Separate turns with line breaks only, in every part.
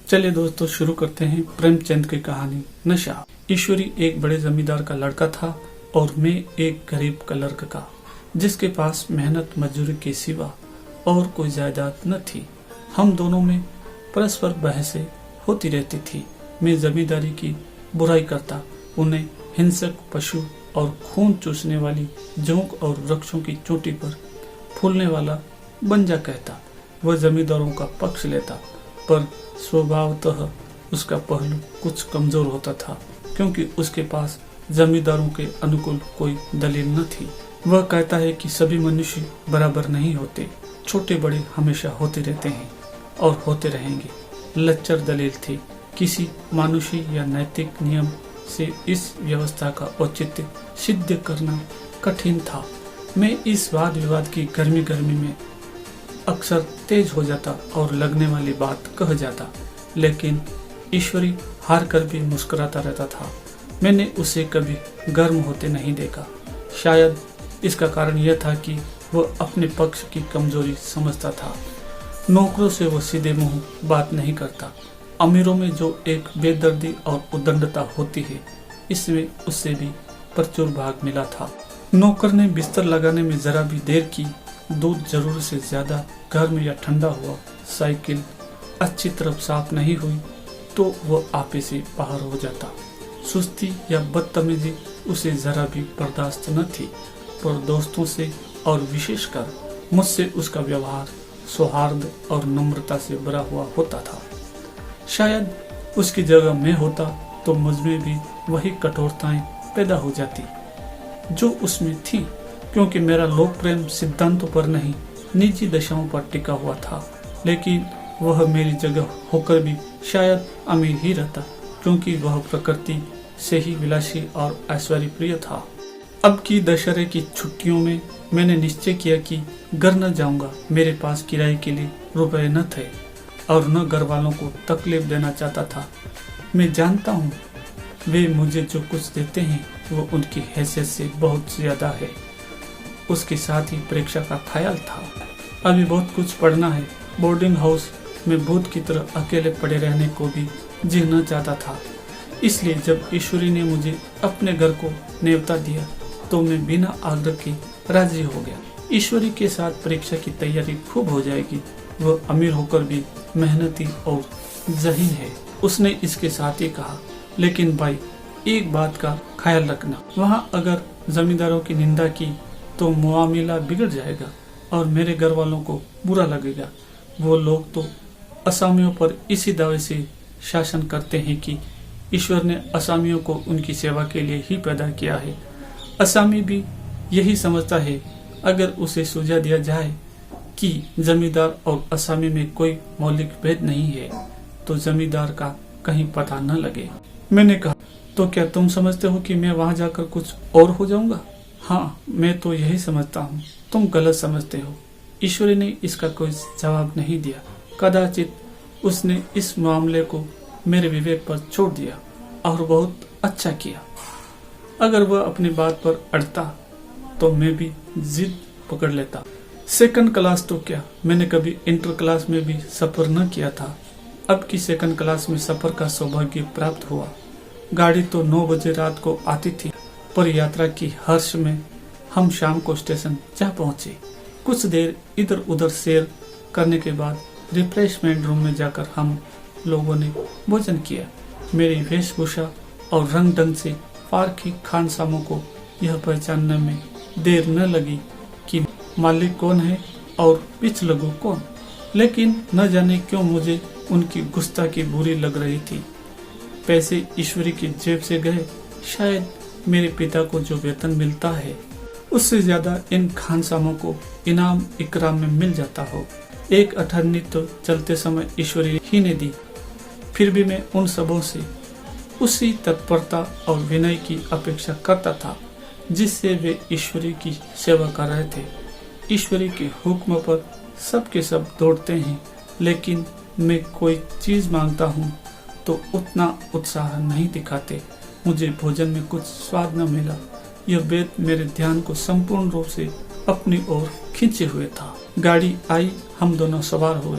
चलिए दोस्तों शुरू करते हैं प्रेमचंद की कहानी नशा। ईश्वरी एक बड़े जमींदार का लड़का था और मैं एक गरीब क्लर्क का, जिसके पास मेहनत मजदूरी के सिवा और कोई जायदाद न थी। हम दोनों में परस्पर बहसें होती रहती थी। मैं जमींदारी की बुराई करता, उन्हें हिंसक पशु और खून चूसने वाली जोंक और वृक्षों की चोटी पर फूलने वाला बंजा कहता। वह जमींदारों का पक्ष लेता, पर स्वभावतः उसका पहलू कुछ कमजोर होता था, क्योंकि उसके पास जमींदारों के अनुकूल कोई दलील न थी। वह कहता है कि सभी मनुष्य बराबर नहीं होते, छोटे बड़े हमेशा होते रहते हैं और होते रहेंगे। लच्चर दलील थी। किसी मानुषी या नैतिक नियम से इस व्यवस्था का औचित्य सिद्ध करना कठिन था। मैं इस वाद विवाद की गर्मी में अक्सर तेज हो जाता और लगने वाली बात कह जाता, लेकिन ईश्वरी हार कर भी मुस्कुराता रहता था। मैंने उसे कभी गर्म होते नहीं देखा। शायद इसका कारण यह था कि वह अपने पक्ष की कमजोरी समझता था। नौकरों से वो सीधे मुंह बात नहीं करता। अमीरों में जो एक बेदर्दी और उद्दंडता होती है, इसमें उससे भी प्रचुर भाग मिला था। नौकर ने बिस्तर लगाने में जरा भी देर की, दूध जरूर से ज्यादा गर्म या ठंडा हुआ, साइकिल अच्छी तरफ साफ नहीं हुई तो वह आपे से बाहर हो जाता। सुस्ती या बदतमीजी उसे जरा भी बर्दाश्त न थी, पर दोस्तों से और विशेषकर मुझसे उसका व्यवहार सौहार्द और नम्रता से भरा हुआ होता था। शायद उसकी जगह मैं होता तो मुझमें भी वही कठोरताएं पैदा हो जाती जो उसमें थी, क्योंकि मेरा लोक प्रेम सिद्धांतों पर नहीं, निजी दशाओं पर टिका हुआ था। लेकिन वह मेरी जगह होकर भी शायद अमीर ही रहता, क्योंकि वह प्रकृति से ही विलासी और ऐश्वर्य प्रिय था। अब की दशहरे की छुट्टियों में मैंने निश्चय किया कि घर न जाऊंगा। मेरे पास किराए के लिए रुपए न थे और न घर वालों को तकलीफ देना चाहता था। मैं जानता हूँ वे मुझे जो कुछ देते हैं वो उनकी हैसियत से बहुत ज्यादा है। उसके साथ ही परीक्षा का ख्याल था। अभी बहुत कुछ पढ़ना है। बोर्डिंग हाउस में भूत की तरह अकेले पड़े रहने को भी जी न चाहता था। इसलिए जब ईश्वरी ने मुझे अपने घर को न्योता दिया तो मैं बिना आग्रह के राजी हो गया। ईश्वरी के साथ परीक्षा की तैयारी खूब हो जाएगी। वह अमीर होकर भी मेहनती और ज़हीन है, उसने इसके साथ ही कहा। लेकिन भाई एक बात का ख्याल रखना, वहाँ अगर जमींदारों की निंदा की तो मुआमिला बिगड़ जाएगा और मेरे घर वालों को बुरा लगेगा। वो लोग तो असामियों पर इसी दावे से शासन करते हैं कि ईश्वर ने असामियों को उनकी सेवा के लिए ही पैदा किया है। असामी भी यही समझता है। अगर उसे सुझा दिया जाए कि जमींदार और असामी में कोई मौलिक भेद नहीं है तो जमींदार का कहीं पता न लगे। मैंने कहा, तो क्या तुम समझते हो कि मैं वहां जाकर कुछ और हो जाऊंगा? हाँ, मैं तो यही समझता हूँ। तुम गलत समझते हो। ईश्वरी ने इसका कोई जवाब नहीं दिया। कदाचित उसने इस मामले को मेरे विवेक पर छोड़ दिया और बहुत अच्छा किया। अगर वह अपनी बात पर अड़ता तो मैं भी जिद पकड़ लेता। सेकंड क्लास तो क्या, मैंने कभी इंटर क्लास में भी सफर न किया था। अब की सेकंड क्लास में सफर का सौभाग्य प्राप्त हुआ। गाड़ी तो 9 बजे रात को आती थी, पर यात्रा की हर्ष में हम शाम को स्टेशन जा पहुंचे। कुछ देर इधर उधर सैर करने के बाद रिफ्रेशमेंट रूम में जाकर हम लोगों ने भोजन किया। मेरी वेशभूषा और रंग ढंग से पारखी खानसामों को यह पहचानने में देर न लगी कि मालिक कौन है और पिछलगू कौन। लेकिन न जाने क्यों मुझे उनकी गुस्ताखी बुरी लग रही थी। पैसे ईश्वरी की जेब से गए। शायद मेरे पिता को जो वेतन मिलता है उससे ज्यादा इन खानसामों को इनाम इकराम में मिल जाता हो। एक अठन्नी तो चलते समय ईश्वरी ही ने दी। फिर भी मैं उन सबों से उसी तत्परता और विनय की अपेक्षा करता था जिससे वे ईश्वरी की सेवा कर रहे थे। ईश्वरी के हुक्म पर सब के सब दौड़ते हैं, लेकिन मैं कोई चीज मांगता हूँ तो उतना उत्साह नहीं दिखाते। मुझे भोजन में कुछ स्वाद न मिला। यह वेद मेरे ध्यान को संपूर्ण रूप से अपनी ओर खींचे हुए था। गाड़ी आई, हम दोनों सवार हुए।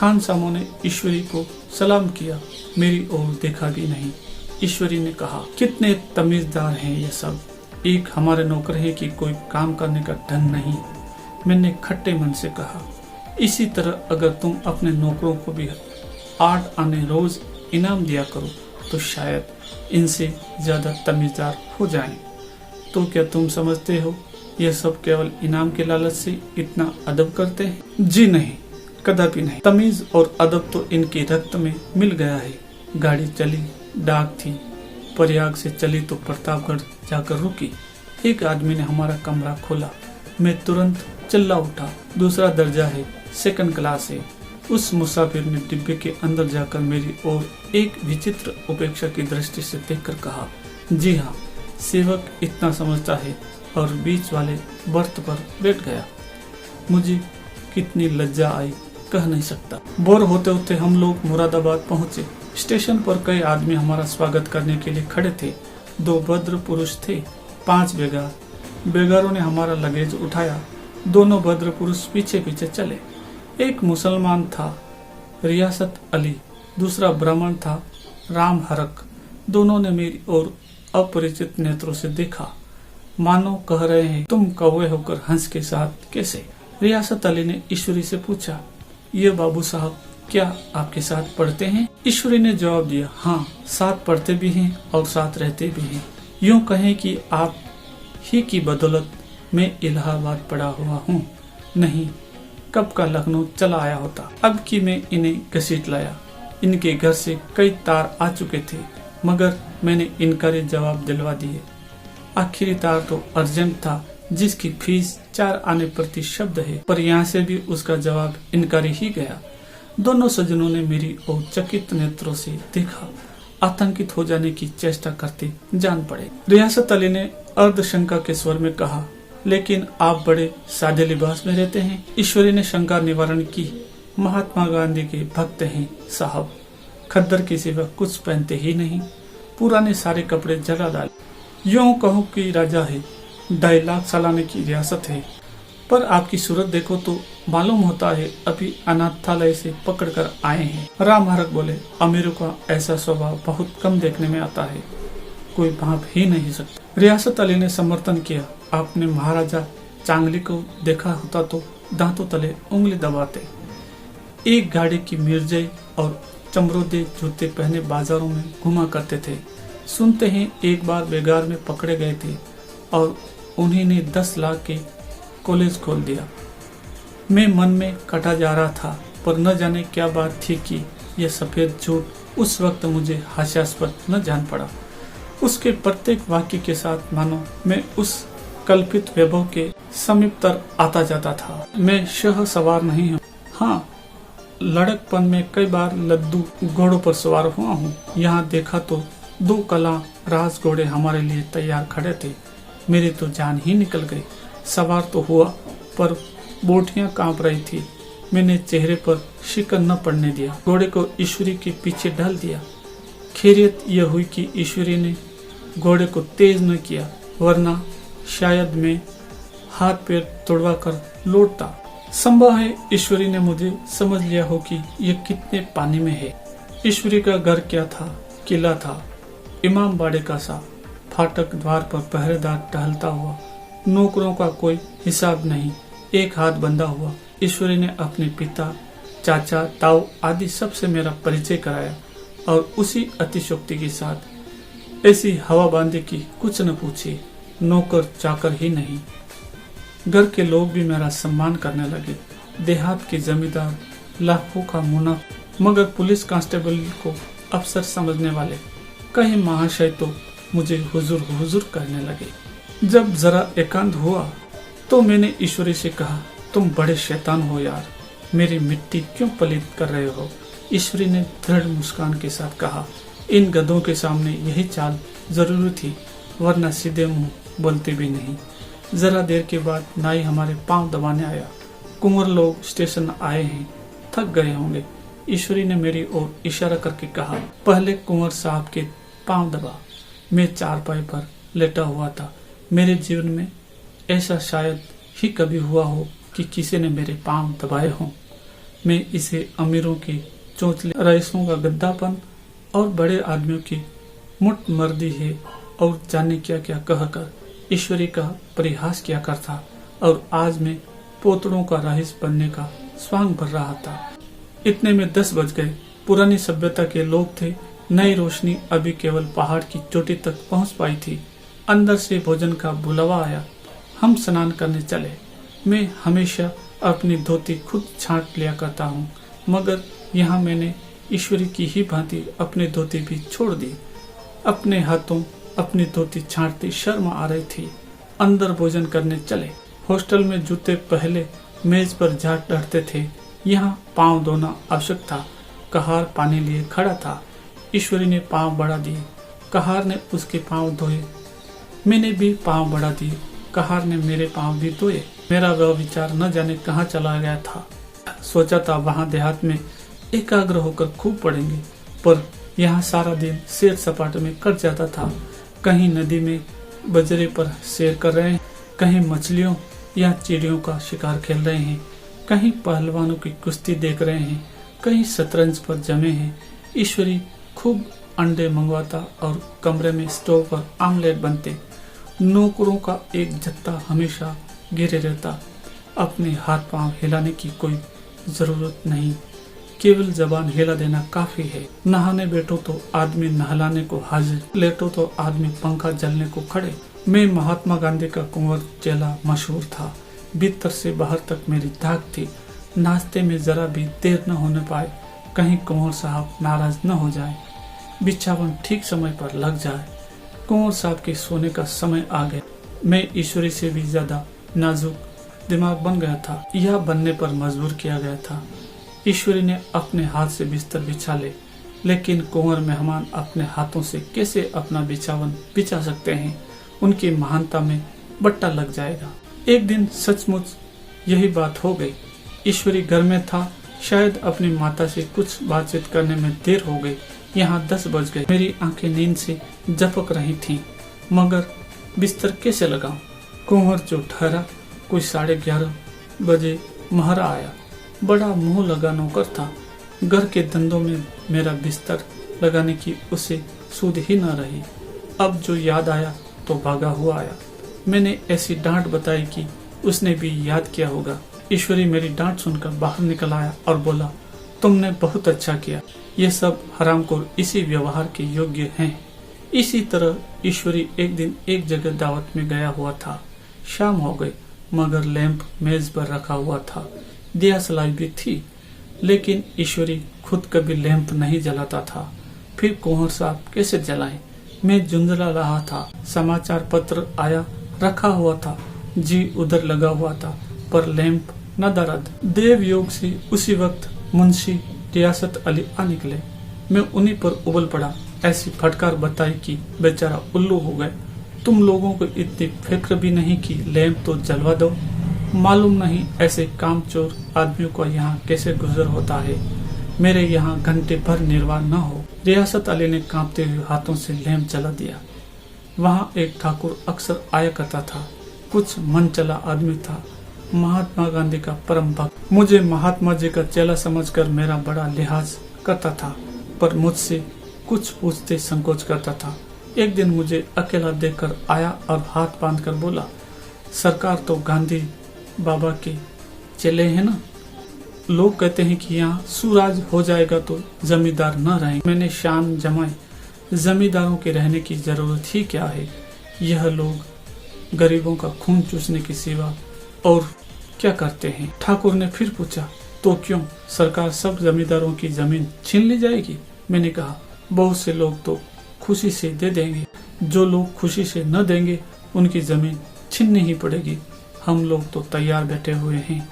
खान सामो ने ईश्वरी को सलाम किया, मेरी ओर देखा भी नहीं। ईश्वरी ने कहा, कितने तमीजदार हैं ये सब, एक हमारे नौकर है कि कोई काम करने का ढंग नहीं। मैंने खट्टे मन से कहा, इसी तरह अगर तुम अपने नौकरों को भी 8 आने रोज इनाम दिया करो तो शायद इनसे ज्यादा तमीजदार हो जाएं। तो क्या तुम समझते हो यह सब केवल इनाम के लालच से इतना अदब करते हैं? जी नहीं, कदापि नहीं। तमीज और अदब तो इनके रक्त में मिल गया है। गाड़ी चली, डाक थी, प्रयाग से चली तो प्रतापगढ़ जाकर रुकी। एक आदमी ने हमारा कमरा खोला, मैं तुरंत चिल्ला उठा, दूसरा दर्जा है, सेकंड क्लास है। उस मुसाफिर ने डिब्बे के अंदर जाकर मेरी ओर एक विचित्र उपेक्षा की दृष्टि से देखकर कहा, जी हाँ, सेवक इतना समझता है, और बीच वाले बर्थ पर बैठ गया। मुझे कितनी लज्जा आई, कह नहीं सकता। बोर होते होते हम लोग मुरादाबाद पहुंचे। स्टेशन पर कई आदमी हमारा स्वागत करने के लिए खड़े थे। 2 भद्र पुरुष थे, 5 बेगार। बेगारों ने हमारा लगेज उठाया। दोनों भद्र पुरुष पीछे पीछे चले। एक मुसलमान था, रियासत अली, दूसरा ब्राह्मण था, राम हरक। दोनों ने मेरी ओर अपरिचित नेत्रों से देखा, मानो कह रहे हैं, तुम कौवे होकर हंस के साथ कैसे? रियासत अली ने ईश्वरी से पूछा, ये बाबू साहब क्या आपके साथ पढ़ते हैं? ईश्वरी ने जवाब दिया, हाँ, साथ पढ़ते भी हैं और साथ रहते भी हैं। यूं कहें कि आप ही की बदौलत मैं इलाहाबाद पड़ा हुआ हूँ, नहीं कब का लखनऊ चला आया होता। अब कि मैं इन्हें घसीट लाया। इनके घर से कई तार आ चुके थे, मगर मैंने इनकारी जवाब दिलवा दिए। आखिरी तार तो अर्जेंट था, जिसकी फीस 4 आने प्रति शब्द है, पर यहाँ से भी उसका जवाब इनकारी ही गया। दोनों सज्जनों ने मेरी ओर चकित नेत्रों से देखा, आतंकित हो जाने की चेष्टा करते जान पड़े। रियासत अली ने अर्धशंका के स्वर में कहा, लेकिन आप बड़े सादे लिबास में रहते हैं। ईश्वरी ने शंका निवारण की, महात्मा गांधी के भक्त हैं साहब, खद्दर के सिवा कुछ पहनते ही नहीं, पुराने सारे कपड़े जला डाले। यूं कहूँ कि राजा है, 2.5 लाख सालाने की रियासत है, पर आपकी सूरत देखो तो मालूम होता है अभी अनाथालय से पकड़ कर आए हैं। राम हरक बोले, अमीरों का ऐसा स्वभाव बहुत कम देखने में आता है, कोई भाप ही नहीं सकता। रियासत अली ने समर्थन किया, आपने महाराजा चांगली को देखा होता तो दांतों तले उंगली दबाते। एक गाड़ी की मिर्जई और चमरोदे जूते पहने बाजारों में घुमा करते थे। सुनते हैं एक बार बेगार में पकड़े गए थे और उन्हीं ने 10 लाख के कॉलेज खोल दिया। मैं मन में कटा जा रहा था, पर न जाने क्या बात थी कि यह सफेद झूठ उस वक्त मुझे हास्यास्पद न जान पड़ा। उसके प्रत्येक वाक्य के साथ मानो मैं उस कल्पित वैभव के समीपतर आता जाता था। मैं शह सवार नहीं हूँ, हाँ, लड़कपन में कई बार लद्दू घोड़ों पर सवार हुआ हूँ। यहाँ देखा तो 2 कला राज घोड़े हमारे लिए तैयार खड़े थे। मेरी तो जान ही निकल गई। सवार तो हुआ, पर बोटियां कांप रही थी। मैंने चेहरे पर शिकन न पड़ने दिया, घोड़े को ईश्वरी के पीछे ढल दिया। खैरियत यह हुई कि ईश्वरी ने घोड़े को तेज न किया, वरना शायद मैं हाथ पैर तोड़वा कर लौटता। संभव है ईश्वरी ने मुझे समझ लिया हो कि यह कितने पानी में है। ईश्वरी का घर क्या था, किला था, इमाम बाड़े का सा। फाटक द्वार पर पहरेदार टहलता हुआ, नौकरों का कोई हिसाब नहीं, एक हाथ बंधा हुआ। ईश्वरी ने अपने पिता, चाचा, ताऊ आदि सबसे मेरा परिचय कराया और उसी अतिशोक्ति के साथ ऐसी हवा बांधी की कुछ न पूछी, नौकर चाकर ही नहीं। घर के लोग भी मेरा सम्मान करने लगे। देहात के जमींदार लाखों का मुनाफा, मगर पुलिस कांस्टेबल को अफसर समझने वाले कई महाशय तो मुझे हुजूर हुजूर कहने लगे। जब जरा एकांत हुआ तो मैंने ईश्वरी से कहा, तुम बड़े शैतान हो यार, मेरी मिट्टी क्यों पलीत कर रहे हो? ईश्वरी ने दृढ़ मुस्कान के साथ कहा, इन गधों के सामने यही चाल जरूरी थी, वरना सीधे मुंह बोलते भी नहीं। जरा देर के बाद नाई हमारे पांव दबाने आया। कुंवर लोग स्टेशन आए हैं, थक गए होंगे। ईश्वरी ने मेरी ओर इशारा करके कहा, पहले कुंवर साहब के पांव दबा। मैं चारपाई पर लेटा हुआ था। मेरे जीवन में ऐसा शायद ही कभी हुआ हो कि किसी ने मेरे पांव दबाए हों। मैं इसे अमीरों की चोंचले, रईसों का गद्दापन और बड़े आदमियों की मुठ मर्दी है और जाने क्या क्या कहकर ईश्वरी का परिहास किया करता, और आज मैं पोतड़ों का रईस बनने का स्वांग भर रहा था। इतने में 10 बज गए। पुरानी सभ्यता के लोग थे। नई रोशनी अभी केवल पहाड़ की चोटी तक पहुंच पाई थी। अंदर से भोजन का बुलावा आया। हम स्नान करने चले। मैं हमेशा अपनी धोती खुद छांट लिया करता हूँ, मगर यहाँ मैंने ईश्वरी की ही भांति अपनी धोती भी छोड़ दी। अपने हाथों अपनी धोती छांटती शर्म आ रही थी। अंदर भोजन करने चले। हॉस्टल में जूते पहले मेज पर झाट डरते थे, यहाँ पांव धोना आवश्यक था। कहार पानी लिए खड़ा था। ईश्वरी ने पांव बढ़ा दिए। कहार ने उसके पांव धोए। मैंने भी पांव बढ़ा दिए। कहार ने मेरे पांव भी धोए। मेरा वह विचार न जाने कहाँ चला गया था। सोचा था वहाँ देहात में एकाग्र होकर खूब पढ़ेंगे, पर यहाँ सारा दिन सैर सपाटे में कट जाता था। कहीं नदी में बजरे पर सैर कर रहे हैं, कहीं मछलियों या चिड़ियों का शिकार खेल रहे हैं, कहीं पहलवानों की कुश्ती देख रहे हैं, कहीं शतरंज पर जमे हैं। ईश्वरी खूब अंडे मंगवाता और कमरे में स्टोव पर आमलेट बनते। नौकरों का एक जत्था हमेशा गिरे रहता। अपने हाथ पांव हिलाने की कोई जरूरत नहीं, केवल जबान हिला देना काफी है। नहाने बैठो तो आदमी नहलाने को हाजिर, लेटो तो आदमी पंखा जलने को खड़े। मैं महात्मा गांधी का कुंवर चेला मशहूर था। भीतर से बाहर तक मेरी धाक थी। नाश्ते में जरा भी देर न होने पाए, कहीं कुंवर साहब नाराज न हो जाए, बिछावन ठीक समय पर लग जाए। कुंवर साहब के सोने का समय आ गया। मैं ईश्वरी से भी ज्यादा नाजुक दिमाग बन गया था, यह बनने पर मजबूर किया गया था। ईश्वरी ने अपने हाथ से बिस्तर बिछा ले, लेकिन कुंवर मेहमान अपने हाथों से कैसे अपना बिछावन बिछा सकते हैं? उनकी महानता में बट्टा लग जाएगा। एक दिन सचमुच यही बात हो गई। ईश्वरी घर में था। शायद अपनी माता से कुछ बातचीत करने में देर हो गई। यहाँ 10 बज गए। मेरी आंखें नींद से झपक रही थीं, मगर बिस्तर कैसे लगाऊं? कुंवर जो ठहरा कोई 11:30 बजे महरा आया। बड़ा मुंह लगा नौकर था। घर के धंधों में मेरा बिस्तर लगाने की उसे सूध ही न रही। अब जो याद आया तो भागा हुआ आया। मैंने ऐसी डांट बताई कि उसने भी याद किया होगा। ईश्वरी मेरी डांट सुनकर बाहर निकल आया और बोला, तुमने बहुत अच्छा किया। ये सब हरामखोर इसी व्यवहार के योग्य हैं। इसी तरह ईश्वरी एक दिन एक जगह दावत में गया हुआ था। शाम हो गई, मगर लैंप मेज पर रखा हुआ था। दिया सलाई भी थी, लेकिन ईश्वरी खुद कभी लैंप नहीं जलाता था। फिर कुंवर साहब कैसे जलाएं? मैं झुंझला रहा था। समाचार पत्र आया रखा हुआ था। जी उधर लगा हुआ था, पर लैंप न दरद। देव योग से उसी वक्त मुंशी रियासत अली आ निकले। मैं उन्हीं पर उबल पड़ा। ऐसी फटकार बताई कि बेचारा उल्लू हो गए। तुम लोगों को इतनी फिक्र भी नहीं कि लैंप तो जलवा दो। मालूम नहीं ऐसे कामचोर आदमियों को यहाँ कैसे गुजर होता है। मेरे यहाँ घंटे भर निर्वाह न हो। रियासत अली ने कांपते हुए हाथों से लैंप जला दिया। वहाँ एक ठाकुर अक्सर आया करता था। कुछ मन चला आदमी था, महात्मा गांधी का परम भक्त। मुझे महात्मा जी का चेला समझकर मेरा बड़ा लिहाज करता था, पर मुझसे कुछ पूछते संकोच करता था। एक दिन मुझे अकेला देखकर आया और हाथ बांधकर बोला, सरकार तो गांधी बाबा के चेले हैं ना। लोग कहते हैं कि यहाँ सुराज हो जाएगा तो जमींदार न रहेंगे। मैंने शान जमाई, जमींदारों के रहने की जरूरत ही क्या है? यह लोग गरीबों का खून चूसने की सिवा और क्या करते हैं? ठाकुर ने फिर पूछा, तो क्यों सरकार सब जमींदारों की जमीन छीन ली जाएगी? मैंने कहा, बहुत से लोग तो खुशी से दे देंगे। जो लोग खुशी से न देंगे उनकी जमीन छीननी ही पड़ेगी। हम लोग तो तैयार बैठे हुए हैं।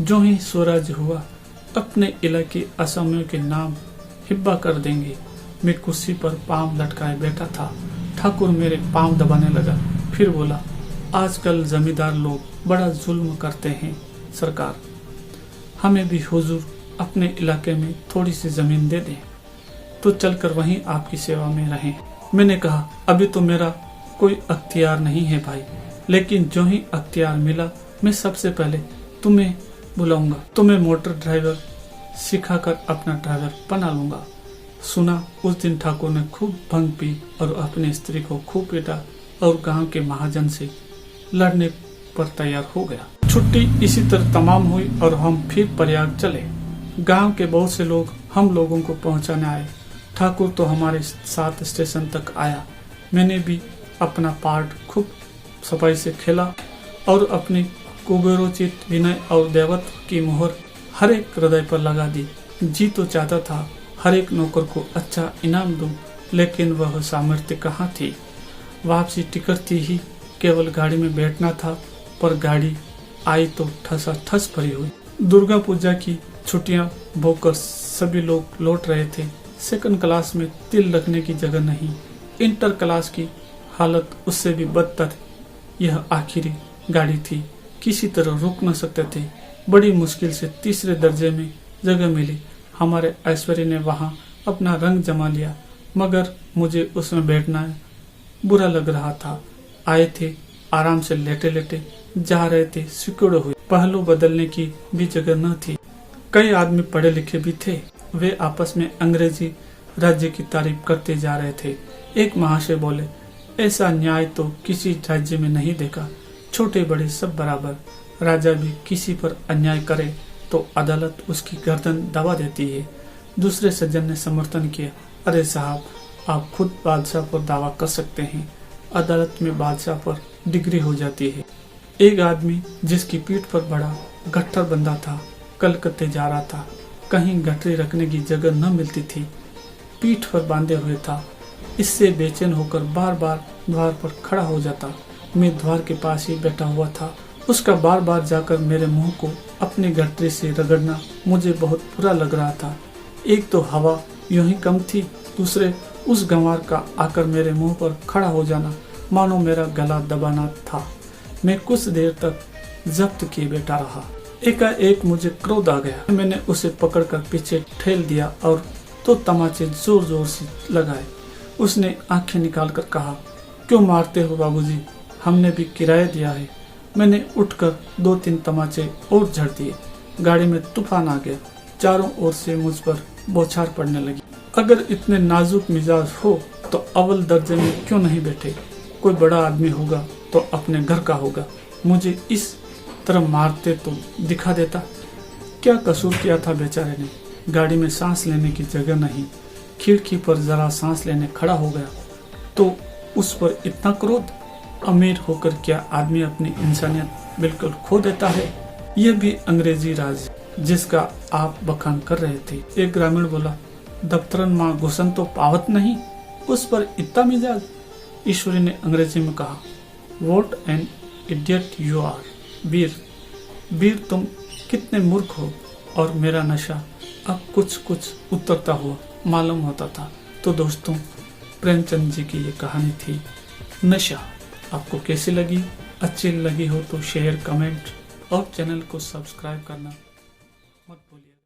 जो ही स्वराज हुआ अपने इलाके असमियों के नाम हिब्बा कर देंगे। मैं कुर्सी पर पांव लटकाए बैठा था। ठाकुर मेरे पांव दबाने लगा। फिर बोला, आजकल जमींदार लोग बड़ा जुल्म करते हैं। सरकार, हमें भी हुजूर अपने इलाके में थोड़ी सी जमीन दे दें तो चलकर वहीं आपकी सेवा में रहें। मैंने कहा, अभी तो मेरा कोई अख्तियार नहीं है भाई, लेकिन जो ही अख्तियार मिला मैं सबसे पहले तुम्हें बुलाऊंगा। तुम्हें मोटर ड्राइवर सिखाकर अपना ड्राइवर बना लूंगा। सुना उस दिन ठाकुर ने खूब भंग पी और अपनी स्त्री को खूब पीटा और गांव के महाजन से लड़ने पर तैयार हो गया। छुट्टी इसी तरह तमाम हुई और हम फिर प्रयाग चले। गांव के बहुत से लोग हम लोगों को पहुंचाने आए। ठाकुर तो हमारे साथ स्टेशन तक आया। मैंने भी अपना पार्ट खूब सफाई से खेला और अपनी कुबेरोचित विनय और देवत्व की मोहर हर एक हृदय पर लगा दी। जी तो चाहता था हर एक नौकर को अच्छा इनाम दूं, लेकिन वह सामर्थ्य कहाँ थी। वापसी टिकट थी ही, केवल गाड़ी में बैठना था, पर गाड़ी आई तो ठसा ठस भरी हुई। दुर्गा पूजा की छुट्टियां भोगकर सभी लोग लौट रहे थे। सेकंड क्लास में तिल रखने की जगह नहीं। इंटर क्लास की हालत उससे भी बदतर। यह आखिरी गाड़ी थी, किसी तरह रुक न सकते थे। बड़ी मुश्किल से तीसरे दर्जे में जगह मिली। हमारे ऐश्वर्य ने वहां अपना रंग जमा लिया, मगर मुझे उसमें बैठना बुरा लग रहा था। आए थे, आराम से लेटे लेटे जा रहे थे, सिकुड़े हुए। पहलू बदलने की भी जगह न थी। कई आदमी पढ़े लिखे भी थे। वे आपस में अंग्रेजी राज्य की तारीफ करते जा रहे थे। एक महाशय बोले, ऐसा न्याय तो किसी राज्य में नहीं देखा। छोटे बड़े सब बराबर। राजा भी किसी पर अन्याय करे तो अदालत उसकी गर्दन दबा देती है। दूसरे सज्जन ने समर्थन किया, अरे साहब, आप खुद बादशाह पर दावा कर सकते हैं, अदालत में बादशाह पर डिग्री हो जाती है। एक आदमी जिसकी पीठ पर बड़ा गट्ठर बंधा था, कलकत्ते जा रहा था। कहीं गठरी रखने की जगह न मिलती थी, पीठ पर बांधे हुए था। इससे बेचैन होकर बार बार द्वार पर खड़ा हो जाता। मैं द्वार के पास ही बैठा हुआ था। उसका बार बार जाकर मेरे मुंह को अपनी गठरी से रगड़ना मुझे बहुत बुरा लग रहा था। एक तो हवा यूं ही कम थी, दूसरे उस गंवार का आकर मेरे मुंह पर खड़ा हो जाना मानो मेरा गला दबाना था। मैं कुछ देर तक जब्त किए बैठा रहा। एकाएक मुझे क्रोध आ गया। मैंने उसे पकड़कर पीछे ठेल दिया और तो तमाचे जोर जोर से लगाए। उसने आंखें निकालकर कहा, क्यों मारते हो बाबूजी, हमने भी किराया दिया है। मैंने उठकर 2-3 तमाचे और झड़ दिए। गाड़ी में तूफान आ गया। चारों ओर से मुझ पर बौछार पड़ने लगी। अगर इतने नाजुक मिजाज हो तो अव्वल दर्जे में क्यों नहीं बैठे। कोई बड़ा आदमी होगा तो अपने घर का होगा। मुझे इस तरह मारते तो दिखा देता। क्या कसूर किया था बेचारे ने। गाड़ी में सांस लेने की जगह नहीं। खिड़की पर जरा सांस लेने खड़ा हो गया तो उस पर इतना क्रोध। अमीर होकर क्या आदमी अपनी इंसानियत बिल्कुल खो देता है। यह भी अंग्रेजी राज जिसका आप बखान कर रहे थे। एक ग्रामीण बोला, दफ्तरन माँ घुसन तो पावत नहीं, उस पर इतना मिजाज। ईश्वरी ने अंग्रेजी में कहा, what an idiot you are. Veer तुम कितने मूर्ख हो। और मेरा नशा अब कुछ कुछ उतरता हुआ मालूम होता था। तो दोस्तों, प्रेमचंद जी की ये कहानी थी नशा। आपको कैसी लगी? अच्छी लगी हो तो शेयर, कमेंट और चैनल को सब्सक्राइब करना मत भूलिए।